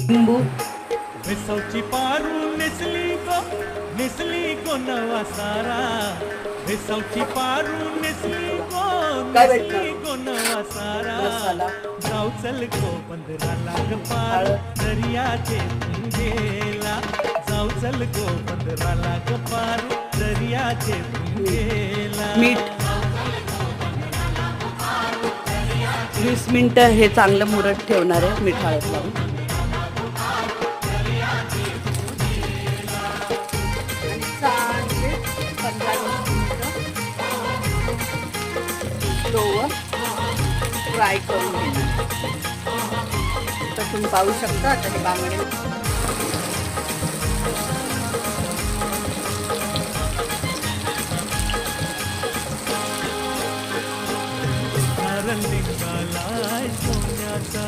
लिंबू वेसवची पारू नेसली को नवा सारा वेसवची पारू नेसली काय को नवा सारा मसाला जाऊ चल को 15 लाख पार दर्याचे गेला जाऊ चल को 15 लाख पार दर्याचे गेला मीठ 20 मिनिटं हे चांगलं मुरत ठेवणार आहे मीठ हळद लावून. फ्राय करून घेणार. तर तुम्ही पाहू शकता आता हे बांगडे रंगाला सोन्याचा